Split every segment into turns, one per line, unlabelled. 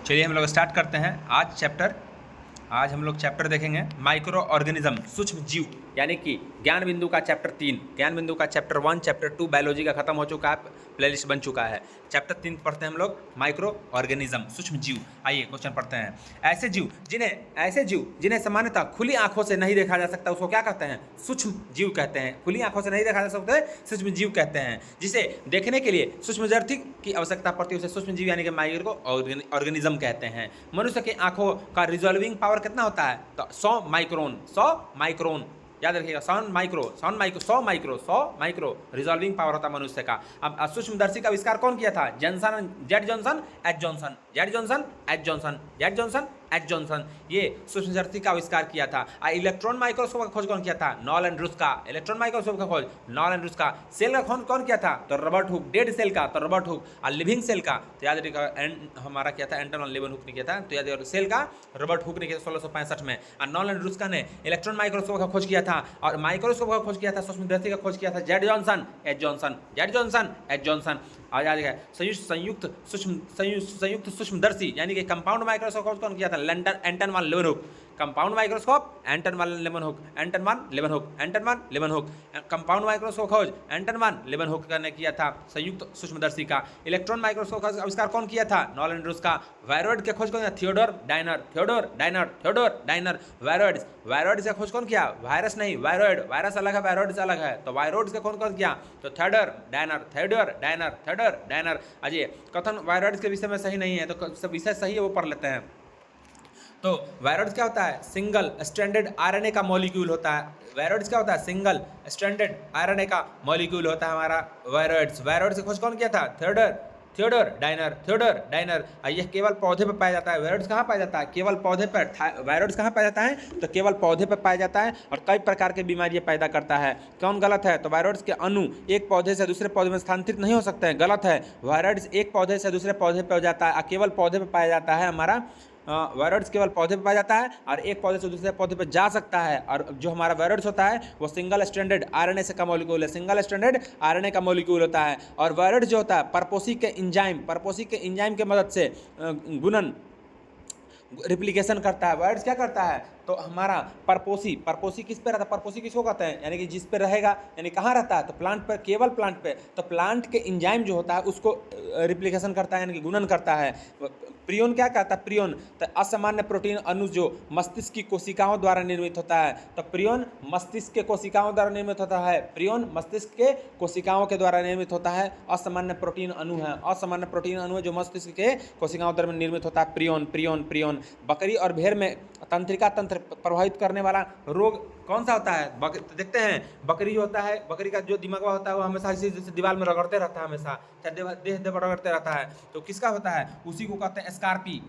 चलिए हम लोग स्टार्ट करते हैं आज हम लोग चैप्टर देखेंगे माइक्रो ऑर्गेनिज्म, सूक्ष्म जीव, यानी कि ज्ञान बिंदु का चैप्टर 3, ज्ञान बिंदु का चैप्टर 1, चैप्टर 2 बायोलॉजी का खत्म हो चुका है, प्लेलिस्ट बन चुका है। चैप्टर 3 पढ़ते हैं हम लोग माइक्रो ऑर्गेनिज्म, सूक्ष्म जीव। आइए क्वेश्चन पढ़ते हैं। ऐसे जीव जिन्हें सामान्यतः खुली आंखों से नहीं देखा जा सकता उसको क्या कहते हैं? सूक्ष्म जीव कहते हैं। खुली आंखों से नहीं देखा जा सकता सूक्ष्म जीव कहते हैं। जिसे देखने के लिए सूक्ष्मदर्शी की आवश्यकता पड़ती है उसे सूक्ष्म जीव यानी कि माइक्रो ऑर्गेनिज्म कहते हैं। मनुष्य की आंखों का रिजॉल्विंग पावर कितना होता है? तो 100 माइक्रोन, याद रखिएगा। 100 माइक्रो रिजॉल्विंग पावर होता है मनुष्य का। अब सूक्ष्मदर्शी का आविष्कार कौन किया था? जेड जॉनसन ये सूक्ष्मदर्शी का आविष्कार किया था। इलेक्ट्रॉन माइक्रोस्कोप का खोज कौन किया था? नॉल एंड रूस का। इलेक्ट्रॉन माइक्रोस्कोप का खोज नॉल एंड रूस का। सेल का खोज कौन किया था? तो रॉबर्ट हुक। डेड सेल का तो रॉबर्ट हुक। और लिविंग सेल का तो याद रखिएगा हमारा किया था एंटन लेवनहुक ने किया था। तो याद रखिएगा सेल का रॉबर्ट हुक ने किया 1665 में। और नॉल एंड रूस का ने इलेक्ट्रॉन माइक्रोस्कोप का खोज किया था। और माइक्रोस्कोप का खोज किया था, सूक्ष्मदर्शी का खोज किया था जेड जॉनसन। आ जाएगा संयुक्त सूक्ष्मदर्शी यानी कि कंपाउंड माइक्रोस्कोप खोज कौन किया था? लंदन एंटन वन लेवनहुक। कंपाउंड माइक्रोस्कोप एंटन वन लेवनहुक। कंपाउंड माइक्रोस्कोप खोज एंटन वन लेवनहुक ने किया था, संयुक्त सूक्ष्मदर्शी का। इलेक्ट्रॉन माइक्रोस्कोप का आविष्कार कौन किया था? नॉल एंड रूस का। वायरॉइड के खोज कौन किया? Theodore diner. वायरॉइड्स का खोज कौन किया? वायरस नहीं, वायरॉइड। वायरस अलग है, वायरॉइड्स अलग है। तो वायरॉइड्स का कौन किया? तो थियोडोर डायनर। अजय कथन वायरॉइड्स के विषय में सही नहीं है, तो सब विषय सही है वो पढ़ लेते हैं। तो वायरॉइड्स क्या होता है? सिंगल स्ट्रैंडेड आरएनए का मॉलिक्यूल होता है। वायरॉइड्स क्या होता है? सिंगल स्ट्रैंडेड आरएनए का मॉलिक्यूल होता है हमारा वायरॉइड्स की खोज कौन किया था? Theodore diner. यह केवल पौधे पर पाया जाता है। वायरॉइड्स कहाँ पाया जाता है? केवल पौधे पर। वायरॉइड्स कहाँ पाया जाता है? तो केवल पौधे पर पाया जाता है और कई प्रकार की बीमारियां पैदा करता है। कौन गलत है? तो वायरॉइड्स के अणु एक पौधे से दूसरे पौधे में स्थानांतरित नहीं हो सकते हैं, गलत है। वायरॉइड्स एक पौधे से दूसरे पौधे पर हो जाता है, केवल पौधे पर पाया जाता है। हमारा वायरॉइड्स केवल पौधे पर पाया जाता है और एक पौधे से दूसरे पौधे पर जा सकता है। और जो हमारा वायरॉइड्स होता है वो सिंगल स्ट्रैंडेड आरएनए से का मॉलिक्यूल है, सिंगल स्ट्रैंडेड आरएनए का मॉलिक्यूल होता है। और वायरॉइड्स जो होता है परपोसी के एंजाइम के मदद से गुणन रिप्लिकेशन करता है। वायरॉइड्स क्या करता है? तो हमारा परपोसी किस पे रहता है? परपोसी किसको कहते हैं? यानी कि जिस पे रहेगा, यानी कहाँ रहता है? तो प्लांट पर, केवल प्लांट पे। तो प्लांट के एंजाइम जो होता है उसको रिप्लिकेशन करता है, यानी कि गुणन करता है। प्रियोन क्या कहता है? प्रियोन तो असामान्य प्रोटीन अणु जो मस्तिष्क की कोशिकाओं द्वारा निर्मित होता है। तो प्रियोन मस्तिष्क के कोशिकाओं द्वारा निर्मित होता है। प्रियोन मस्तिष्क के कोशिकाओं के द्वारा निर्मित होता है। असामान्य प्रोटीन अणु है जो मस्तिष्क के कोशिकाओं द्वारा निर्मित होता है। प्रियोन। बकरी और भेड़ में तंत्रिका तंत्र प्रभावित करने वाला रोग कौन सा होता है? तो देखते हैं बकरी जो होता है, बकरी का जो दिमाग होता है वो हमेशा इसी जैसे दीवार में रगड़ते रहता है, हमेशा देह रगड़ते रहता है। तो किसका होता है? उसी को कहते हैं स्कार्पी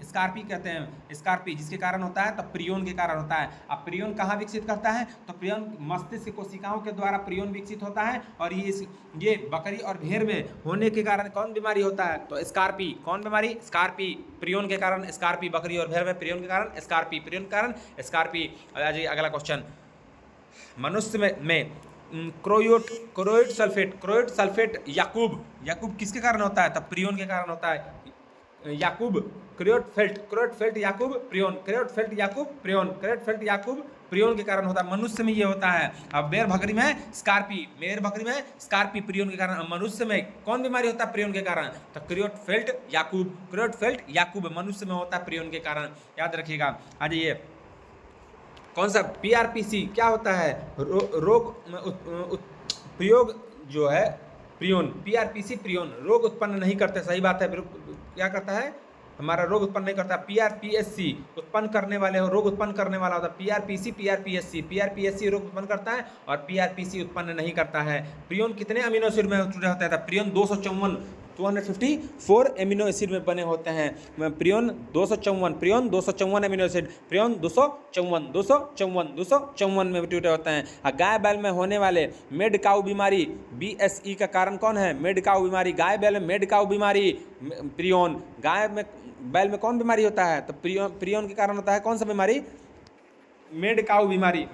कहते हैं। स्कार्पी जिसके कारण होता है तो प्रियोन के कारण होता है। अब प्रियोन कहाँ विकसित करता है? तो प्रियोन मस्तिष्क की कोशिकाओं के द्वारा प्रियोन विकसित होता है। और ये बकरी और भेड़ में होने के कारण कौन बीमारी होता है? तो स्कार्पी। कौन बीमारी? स्कार्पी। प्रियोन के कारण स्कार्पी। बकरी और भेड़ में प्रियोन के कारण स्कार्पी। अगला क्वेश्चन, मनुष्य में क्रोइड सल्फेट याकूब किसके कारण होता है? तब प्रियोन के कारण होता है। याकूब क्रोइडफेल्ट याकूब प्रियोन के कारण होता है। मनुष्य में ये होता है। अब मेयर बकरी में स्कार्पी प्रियोन के कारण। मनुष्य में कौन बीमारी होता है प्रियोन के कारण? तो क्रोइडफेल्ट याकूब मनुष्य में होता है प्रियोन के कारण, याद रखिएगा। आ जाइए, कौन सा? पीआरपीसी क्या होता है? प्रयोग जो है प्रियोन, पीआरपीसी प्रियोन रोग उत्पन्न नहीं करते, सही बात है। क्या करता है? हमारा रोग उत्पन्न नहीं करता। पीआरपीएससी उत्पन्न करने वाले रोग उत्पन्न करने वाला होता है। पीआरपीएससी रोग उत्पन्न करता है और पीआरपीसी उत्पन्न नहीं करता है। प्रियोन कितने अमीनो एसिड में जुड़े होता है? प्रियोन 254 एमिनो एसिड में बने होते हैं। प्रियोन 254 एमिनो एसिड, प्रियोन 254 में जुड़े होते हैं। गाय बैल में होने वाले मेड काऊ बीमारी बीएसई का कारण कौन है? मेड काऊ बीमारी। गाय बैल में मेड काऊ बीमारी प्रियोन। गाय में बैल में कौन बीमारी होता है? तो प्रियोन के कारण होता है। कौन सा बीमारी? मेड काऊ बीमारी।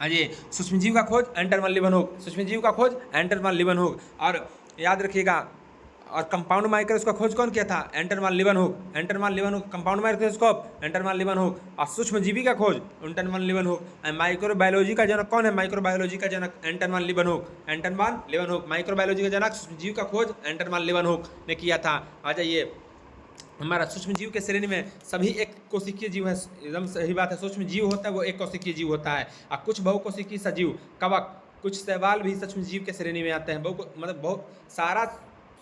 अजय सूक्ष्मजीव का खोज एंटन वन लीवनहुक। और याद रखिएगा और कंपाउंड माइक्रोस्कोप का खोज कौन किया था? एंटन वान लीवनहुक। एंटन वान लीवनहुक कंपाउंड माइक्रोस्कोप, एंटन वान लीवनहुक। और सूक्ष्मजीवी का खोज एंटन वान लीवनहुक। माइक्रोबायोलॉजी का जनक कौन है? माइक्रोबायोलॉजी का जनक एंटन वान लीवनहुक। एंटन वान लीवनहुक माइक्रोबायोलॉजी का जनक, सूक्ष्मजीव का खोज एंटन वान लीवनहुक ने किया था। आ जाइए, हमारा सूक्ष्म जीव के श्रेणी में सभी एक कोशिकीय जीव है, एकदम सही बात है। सूक्ष्म जीव होता है वो एक कोशिकीय जीव होता है, और कुछ बहुकोशिकीय सजीव, कवक, कुछ शैवाल भी सूक्ष्म जीव के श्रेणी में आते हैं। मतलब बहुत सारा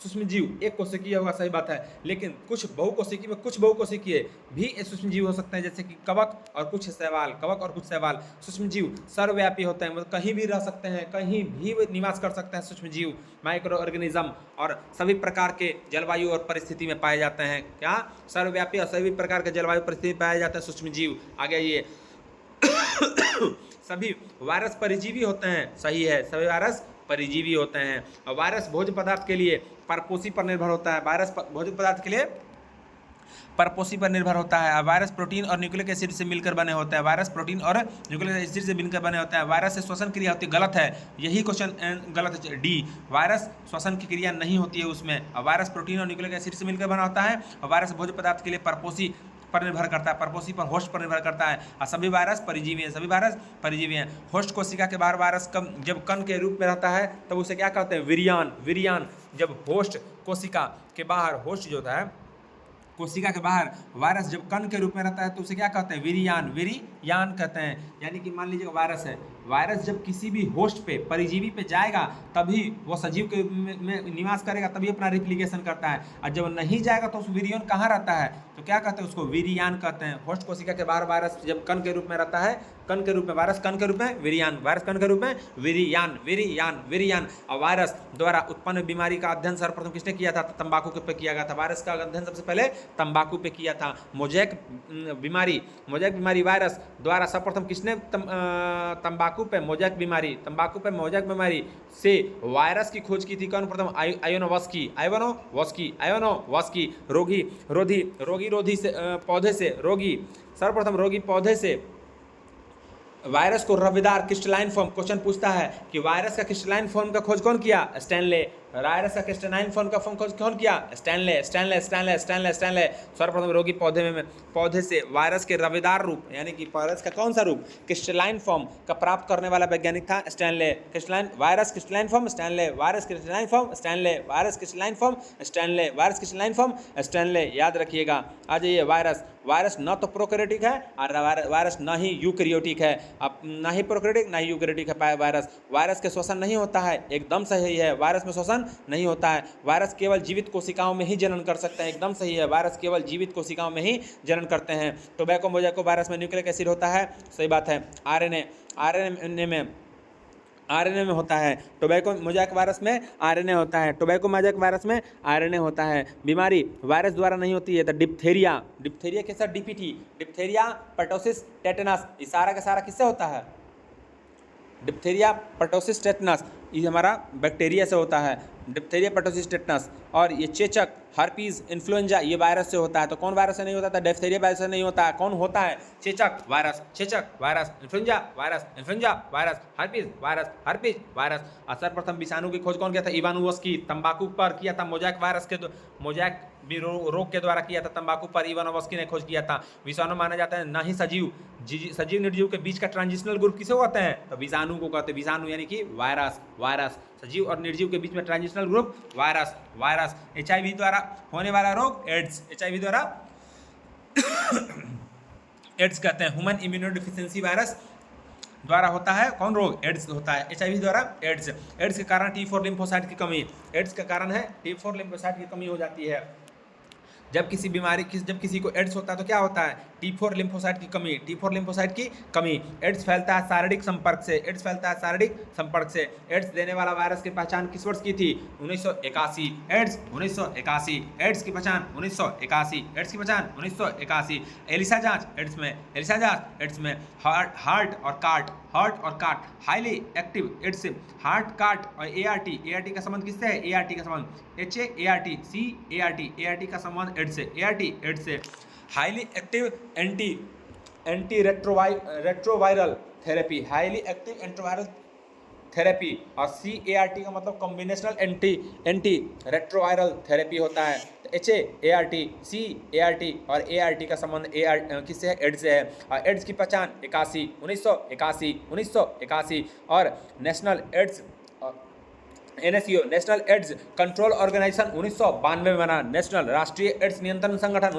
सूक्ष्म जीव एक कोशिकीय होगा, सही बात है, लेकिन कुछ बहुकोशिकीय में कुछ बहुकोशिकीय भी सूक्ष्म जीव हो सकते हैं, जैसे कि कवक और कुछ शैवाल। कवक और कुछ शैवाल सूक्ष्म जीव सर्वव्यापी होते हैं, मतलब कहीं भी रह सकते हैं, कहीं भी निवास कर सकते हैं सूक्ष्म जीव, माइक्रो ऑर्गेनिज्म, और सभी प्रकार के जलवायु और परिस्थिति में पाए जाते हैं। क्या? सर्वव्यापी और सभी प्रकार के जलवायु परिस्थिति में पाए जाते हैं सूक्ष्म जीव। आगे ये सभी वायरस परिजीवी होते हैं, सही है, सभी वायरस परिजीवी होते हैं। और वायरस भोज्य पदार्थ के लिए परपोषी पर निर्भर होता है। वायरस भोज्य पदार्थ के लिए परपोषी पर निर्भर होता है। वायरस प्रोटीन और न्यूक्लिक एसिड से मिलकर बने होते हैं। वायरस प्रोटीन और न्यूक्लिक एसिड से मिलकर बने होते हैं। वायरस से श्वसन क्रिया होती है, गलत है, यही क्वेश्चन गलत है। डी, वायरस श्वसन की क्रिया नहीं होती है उसमें। वायरस प्रोटीन और न्यूक्लिक एसिड से मिलकर बना होता है। और वायरस भोज्य पदार्थ के लिए परपोषी पर निर्भर करता है, परपोषी पर, होस्ट पर निर्भर करता है। और सभी वायरस परिजीवी हैं, सभी वायरस परिजीवी हैं। होस्ट कोशिका के बाहर वायरस जब कण के रूप में रहता है तब उसे क्या कहते हैं? विरियान। विरियान। जब होस्ट कोशिका के बाहर, होस्ट जो होता है कोशिका के बाहर वायरस जब कण के रूप में रहता है तो उसे क्या कहते हैं? विरियान। विरियान कहते हैं। यानी कि मान लीजिए वायरस है, वायरस जब किसी भी होस्ट पे, परिजीवी पे जाएगा तभी वो सजीव के में निवास करेगा, तभी अपना रिप्लिकेशन करता है। और जब नहीं जाएगा तो उस विरियन कहाँ रहता है? तो क्या कहते हैं? उसको विरियान कहते हैं। होस्ट कोशिका के बाहर वायरस जब कण के रूप में रहता है, कण के रूप में, वायरस कण के रूप में विरियान, वायरस कण के रूप में विरियान। विरियान, विरियान। और वायरस द्वारा उत्पन्न बीमारी का अध्ययन सर्वप्रथम किसने किया था? तंबाकू के पे किया गया था। वायरस का अध्ययन सबसे पहले तंबाकू पे किया था। मोजैक बीमारी वायरस द्वारा सर्वप्रथम किसने तंबाकू पे मोजैक बीमारी से वायरस की खोज की थी? कौन प्रथम? आयोनोवस्की। रोगी से पौधे से, सर्वप्रथम रोगी पौधे से वायरस को रवेदार क्रिस्टलाइन फॉर्म, क्वेश्चन पूछता है कि वायरस का क्रिस्टलाइन फॉर्म का खोज कौन किया? स्टैनले। वायरस का क्रिस्टलाइन फॉर्म का खोज कौन किया? स्टैनले। सर्वप्रथम रोगी पौधे से वायरस के रवेदार रूप, यानी कि वायरस का कौन सा रूप? क्रिस्टलाइन फॉर्म का प्राप्त करने वाला वैज्ञानिक था Stanley. Virus crystalline form Stanley. याद रखिएगा। आ जाइए, वायरस न तो प्रोकैरियोटिक है और वायरस न ही यूकैरियोटिक है। अब ना ही प्रोकैरियोटिक ना ही यूकैरियोटिक है वायरस के श्वसन नहीं होता है, एकदम सही है। वायरस में श्वसन नहीं होता है। वायरस केवल जीवित कोशिकाओं में ही जनन कर सकते हैं, एकदम सही है। वायरस केवल जीवित कोशिकाओं में ही जनन करते हैं। टोबैको मोजैको वायरस में न्यूक्लिक एसिड होता है, सही बात है। आरएनए में होता है। टोबैको मोजैक वायरस में आरएनए होता है। टोबैको मोजैक वायरस में आरएनए होता है। बीमारी वायरस द्वारा नहीं होती है। तो डिप्थेरिया के साथ डीपीटी, डिप्थेरिया, पर्टोसिस, टेटनस, ये सारा का सारा किससे होता है? डिप्थेरिया, पर्टोसिस, टेटनस, ये हमारा बैक्टीरिया से होता है। Diphtheria, pertussis, tetanus. और ये चेचक, हर्पीज, इन्फ्लुएंजा, ये वायरस से होता है। तो कौन वायरस से नहीं होता था? डिप्थेरिया वायरस से नहीं होता है। कौन होता है? चेचक virus, influenza virus, herpes virus. और सर्वप्रथम विषाणु की खोज कौन किया था? इवानोवस्की। तंबाकू पर किया था, मोजैक रोग के द्वारा किया था। तंबाकू पर इवानोवस्की ने खोज किया था। विषाणु माना जाता है ना ही सजीव निर्जीव के बीच का ट्रांजिशनल ग्रुप किसे कहते हैं? तो विषाणु को कहते हैं। विषाणु यानी कि वायरस। सजीव और निर्जीव के बीच में ट्रांजिशनल ग्रुप वायरस। HIV द्वारा होने वाला रोग एड्स, HIV द्वारा एड्स कहते हैं। ह्यूमन इम्यूनोडेफिशिएंसी वायरस द्वारा होता है कौन रोग? एड्स होता है। HIV द्वारा एड्स के कारण T4 लिम्फोसाइट की कमी, एड्स का कारण है T4 लिम्फोसाइट की कमी हो जाती है। जब किसी को एड्स होता है तो क्या होता है? T4 लिम्फोसाइट की कमी। एड्स फैलता है शारीरिक संपर्क से। एड्स देने वाला वायरस की पहचान किस वर्ष की थी? 1981। एड्स की पहचान 1981। एलिसा जांच एड्स में हार्ट और काट हाईली एक्टिव एड्स, हार्ट, काट और ART का संबंध किससे है? ART का संबंध ART का संबंध एड्स से। Highly active anti retroviral therapy, highly active therapy, और CART का मतलब कॉम्बिनेशनल एंटी रेट्रोवायरल थेरेपी होता है। तो HAART, CART और ART का संबंध किससे है? एड्स से है। और एड्स की पहचान 1981 और national AIDS NSEO national AIDS control organisation 1992 में बना। नेशनल राष्ट्रीय एड्स नियंत्रण संगठन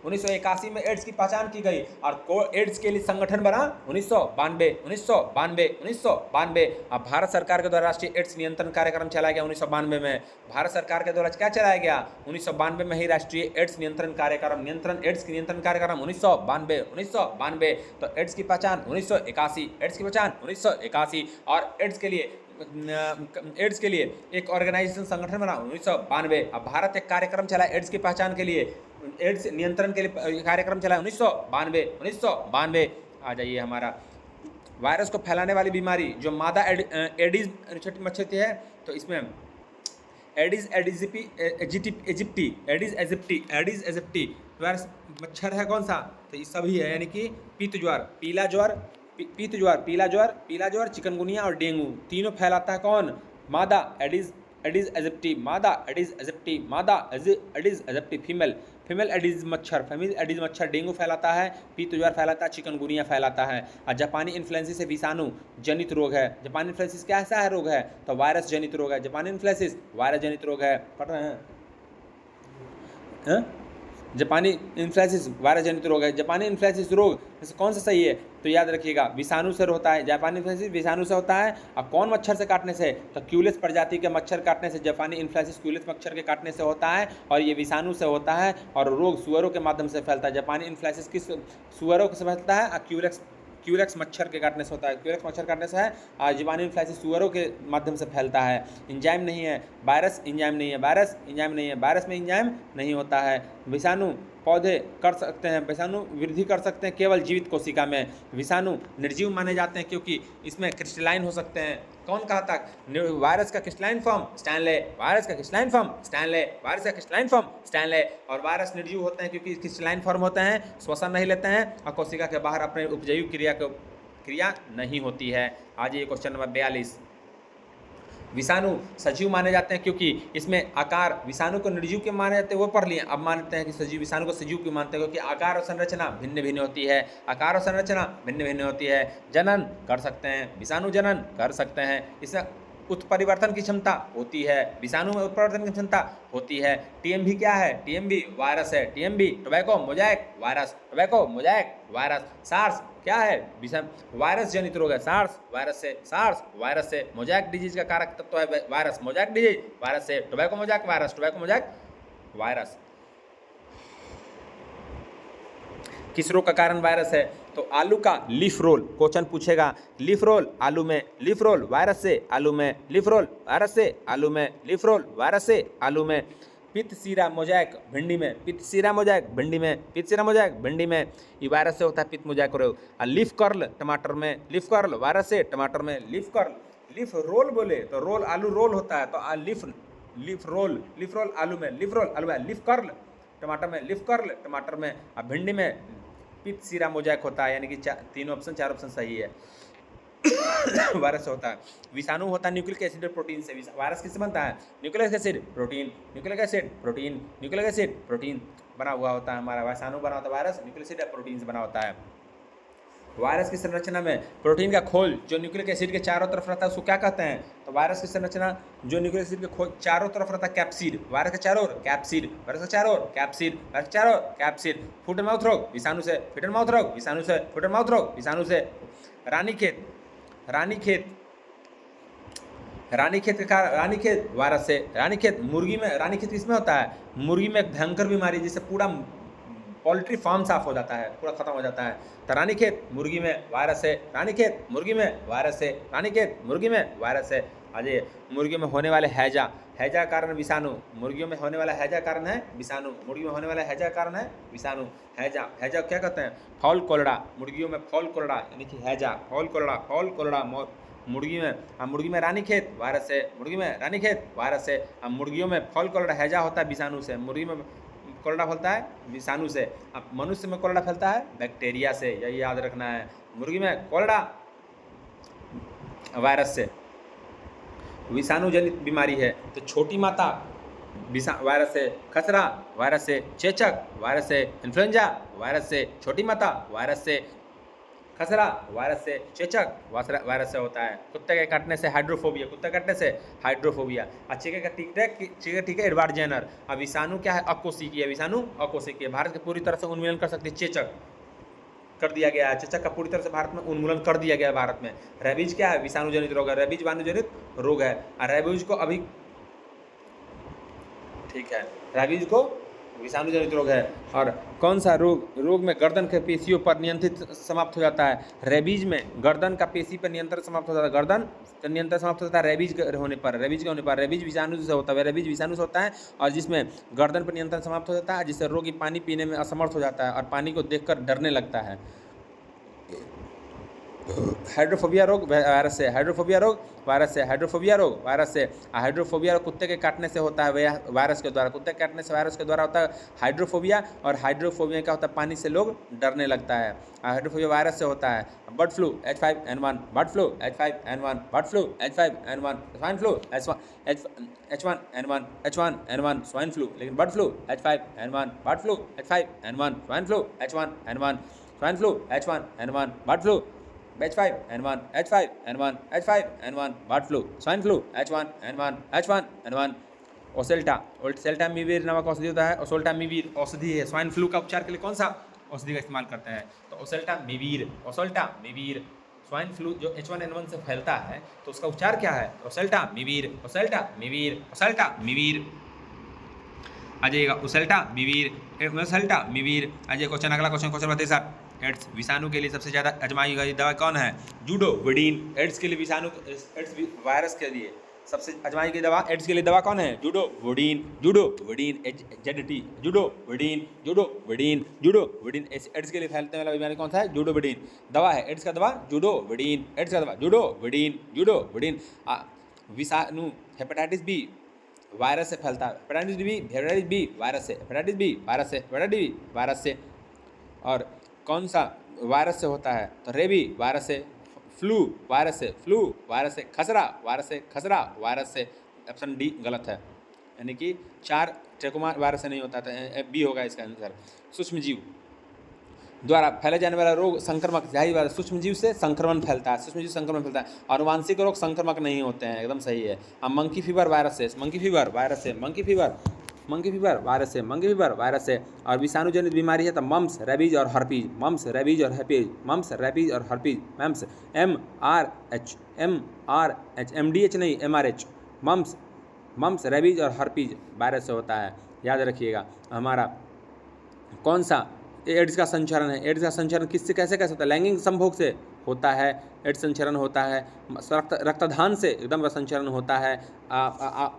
1981 में एड्स की पहचान की गई और एड्स के लिए संगठन बना 1992। अब भारत सरकार के द्वारा राष्ट्रीय एड्स नियंत्रण कार्यक्रम चलाया गया 1992 में। भारत सरकार के द्वारा क्या चलाया गया? 1992 में ही राष्ट्रीय एड्स नियंत्रण कार्यक्रम, एड्स की नियंत्रण कार्यक्रम 1992। तो एड्स की पहचान 1981 और एड्स के लिए एक ऑर्गेनाइजेशन संगठन बना 1992। अब भारत एक कार्यक्रम चला एड्स की पहचान के लिए, एड्स नियंत्रण के लिए कार्यक्रम चला 1992। आ जाइए हमारा वायरस को फैलाने वाली बीमारी जो मादा एडिस छोटी मच्छर है, तो इसमें एडिस एजिप्टी वायरस मच्छर है कौन सा? तो ये सभी है, यानी कि पीत ज्वर, पीला ज्वर, चिकनगुनिया और डेंगू तीनों फैलाता है कौन? मादा एडिस एजिप्टी फीमेल एडिस मच्छर डेंगू फैलाता है, पीत ज्वर फैलाता है, चिकनगुनिया फैलाता है। और जापानी इन्फ्लुएंजा से विषाणु जनित रोग है। जापानी इन्फ्लुएंजा कैसा है रोग है? तो वायरस जनित रोग है। जापानी इन्फ्लुएंजा वायरस जनित रोग है। पढ़ रहे हैं? जापानी इन्फ्लुएंजा वायरस जनित रोग है। जापानी इन्फ्लुएंजा रोग कौन सा सही है? तो याद रखिएगा विषाणु से होता है। जापानी इन्फ्लुएंजा विषाणु से होता है। अब कौन मच्छर से काटने से? तो क्यूलेक्स प्रजाति के मच्छर काटने से। जापानी इन्फ्लुएंजा क्यूलेक्स मच्छर के काटने से होता है और ये विषाणु से होता है और रोग सुअरों के माध्यम से फैलता है। जापानी इन्फ्लुएंजा किस सुअरों से फैलता है और क्यूलेक्स मच्छर के काटने से होता है। क्यूलेक्स मच्छर काटने से है और जापानी इन्फ्लुएंजा सुअरों के माध्यम से फैलता है। इंजाइम नहीं है, वायरस इंजाइम नहीं है, वायरस में इंजाइम नहीं होता है। विषाणु पौधे कर सकते हैं, विषाणु वृद्धि कर सकते हैं केवल जीवित कोशिका में। विषाणु निर्जीव माने जाते हैं क्योंकि इसमें क्रिस्टलाइन हो सकते हैं। कौन कहा था? वायरस का क्रिस्टलाइन फॉर्म स्टैनले, वायरस का क्रिस्टलाइन फॉर्म स्टैनले। और वायरस निर्जीव होते हैं क्योंकि क्रिस्टलाइन फॉर्म होते हैं, श्वसन नहीं लेते हैं और कोशिका के बाहर अपने उपजैविक क्रिया नहीं होती है। आज ये क्वेश्चन नंबर 42। विषाणु सजीव माने जाते हैं क्योंकि इसमें आकार, विषाणु को निर्जीव के माने जाते हैं वो पढ़ लिए। अब मानते हैं कि सजीव, विषाणु को सजीव क्यों मानते हैं? क्योंकि आकार और संरचना भिन्न भिन्न होती है। जनन कर सकते हैं, विषाणु जनन कर सकते हैं। इसमें उत्परिवर्तन की क्षमता होती है, विषाणु में उत्परिवर्तन की क्षमता होती है। TMV क्या है? TMV वायरस है। TMV tobacco mosaic virus. SARS क्या है? वायरस जनित रोग है। सार्स वायरस से। मोजाइक डिजीज का कारक तत्व है वायरस। मोजाइक डिजीज वायरस से। Tobacco mosaic virus. किस रोग का कारण वायरस है? तो आलू का लीफ रोल क्वेश्चन पूछेगा। लीफ रोल आलू में, लीफ रोल वायरस से आलू में, लीफ रोल वायरस से आलू में, लीफ रोल वायरस से आलू में। पित्तसीरा मोजाइक भिंडी में, पित्तसीरा मोजाइक भिंडी में ये वायरस से होता है पित्त मोजाइक रोग। और लीफ कर्ल टमाटर में, लीफ कर्ल वायरस से टमाटर में। लीफ कर्ल, लीफ रोल बोले तो रोल आलू रोल होता है, तो लीफ रोल आलू में, लीफ कर्ल टमाटर में, लीफ कर्ल टमाटर में। और भिंडी में पित्तसीरा मोजाइक होता है, यानी कि 4 ऑप्शन सही है। वायरस होता है। विषाणु होता है न्यूक्लिक एसिड और प्रोटीन से। वायरस किससे बनता है? न्यूक्लिक एसिड प्रोटीन बना हुआ होता है हमारा। विषाणु बना होता है वायरस, न्यूक्लिक एसिड और प्रोटीन से बना होता है। वायरस की संरचना में प्रोटीन का खोल जो न्यूक्लिक एसिड के चारों तरफ रहता है उसको क्या कहते हैं? तो वायरस की संरचना जो न्यूक्लिक एसिड के खोल चारों तरफ रहता है कैप्सिड। वायरस के चारों ओर कैप्सिड। फुट एंड माउथ रोग विषाणु से। रानीखेत वायरस से। मुर्गी में रानीखेत किसमें होता है? मुर्गी में एक भयंकर बीमारी जिससे पूरा पोल्ट्री फार्म साफ हो जाता है, पूरा खत्म हो जाता है। तो रानीखेत मुर्गी में वायरस है। मुर्गी में वायरस है। अजय मुर्गियों में होने वाले हैजा कारण विषाणु। मुर्गियों में होने वाला हैजा कारण है विषाणु। हैजा क्या कहते हैं? Fowl cholera. मुर्गियों में फॉल कोलरा यानी कि हैजा, फॉल कोलरा मुर्गी में रानीखेत वायरस है। अब मुर्गियों में फॉल कोलरा हैजा होता है विषाणु से। मुर्गी में कोलरा फैलता है विषाणु से। अब मनुष्य में कोलरा फैलता है बैक्टीरिया से, यही याद रखना है। मुर्गी में कोलरा वायरस से, विषाणु जनित बीमारी है तो छोटी माता वायरस से, खसरा वायरस से, चेचक वायरस से, इन्फ्लुएंजा वायरस से, छोटी माता वायरस से, खसरा वायरस से, चेचक वायरस से होता है। कुत्ते के काटने से हाइड्रोफोबिया, कुत्ते काटने से हाइड्रोफोबिया। चीके का टीका एडवार्ड जेनर। अब विषाणु क्या है? अकोशिकीय, विषाणु अकोशिकीय। भारत के पूरी तरह से उन्मूलन कर सकती है चेचक, कर दिया गया है। चेचक का पूरी तरह से भारत में उन्मूलन कर दिया गया है भारत में। रेबीज क्या है? विषाणु जनित रोग है, रेबीज विषाणु जनित रोग है। और रेबीज को अभी ठीक है, रेबीज को विषाणु जनित रोग है। और कौन सा रोग में गर्दन के पेशियों पर नियंत्रित समाप्त हो जाता है? रेबीज में गर्दन का पेशी पर नियंत्रण समाप्त हो जाता है, गर्दन का नियंत्रण समाप्त हो जाता है रेबीज के होने पर। रेबीज विषाणु से होता है, रेबीज विषाणु से होता है और जिसमें गर्दन पर नियंत्रण समाप्त हो जाता है, जिससे रोगी पानी पीने में असमर्थ हो जाता है और पानी को देखकर डरने लगता है। हाइड्रोफोबिया रोग वायरस से, हाइड्रोफोबिया रोग वायरस से, हाइड्रोफोबिया रोग वायरस से। हाइड्रोफोबिया रोग कुत्ते के काटने से होता है, वायरस के द्वारा, कुत्ते के काटने से वायरस के द्वारा होता है हाइड्रोफोबिया। और हाइड्रोफोबिया क्या होता है? पानी से लोग डरने लगता है। हाइड्रोफोबिया वायरस से होता है। Bird flu H5N1, bird flu H5N1, bird flu H5N1, swine flu H1N1, H1N1 swine flu. लेकिन bird flu H5N1, bird flu H5N1, swine flu H1N1, swine flu H1N1, bird flu H5N1, H5N1, H5N1, bird flu, swine flu H1N1, H1N1। Oseltamivir नामक औषधि होता है। Oseltamivir औषधि है। Swine flu का उपचार के लिए कौन सा औषधि का इस्तेमाल करते हैं? तो ओसेल्टामिविर। स्वाइन फ्लू जो H1N1 से फैलता है तो उसका उपचार क्या है? ओसेल्टामिविर। आ जाइएगा, ओसेल्टामिविर। आ जाइए क्वेश्चन, अगला क्वेश्चन नंबर 63। एड्स विषाणु के लिए सबसे ज़्यादा आजमाई गई दवा कौन है? जूडोविडीन। एड्स के लिए एड्स वायरस के लिए सबसे आजमाई गई दवा, एड्स के लिए दवा कौन है? जूडोविडीन। एड्स के लिए फैलने वाला बीमारी कौन सा है? जूडोविडीन। दवा है एड्स का दवा जूडोविडीन, एड्स का दवा जूडोविडीन। विषाणु हेपेटाइटिस बी वायरस से फैलता है। हेपेटाइटिस बी वायरस से। और कौन सा वायरस से होता है? तो रेबी वायरस से, फ्लू वायरस से, खसरा वायरस से। ऑप्शन डी गलत है, यानी कि 4 ट्रेकोमा वायरस से नहीं होता था, बी होगा इसका आंसर। सूक्ष्मजीव द्वारा फैले जाने वाला रोग संक्रमक, जाहिर बात है सूक्ष्मजीव से संक्रमण फैलता है। आनुवांशिक रोग संक्रमक नहीं होते हैं, एकदम सही है। अब मंकी फीवर वायरस से, वायरस से। और विषाणु जनित बीमारी है तो मम्स, रेबीज और हर्पीज। मैम्स MRH, नहीं MRH। मम्स, रेबीज और हर्पीज वायरस से होता है, याद रखिएगा। हमारा कौन सा एड्स का संचरण है? एड्स का संचरण किससे कैसे होता है? लैंगिक संभोग से होता है एड्स संचरण होता है। रक्तदान से एकदम संचरण होता है।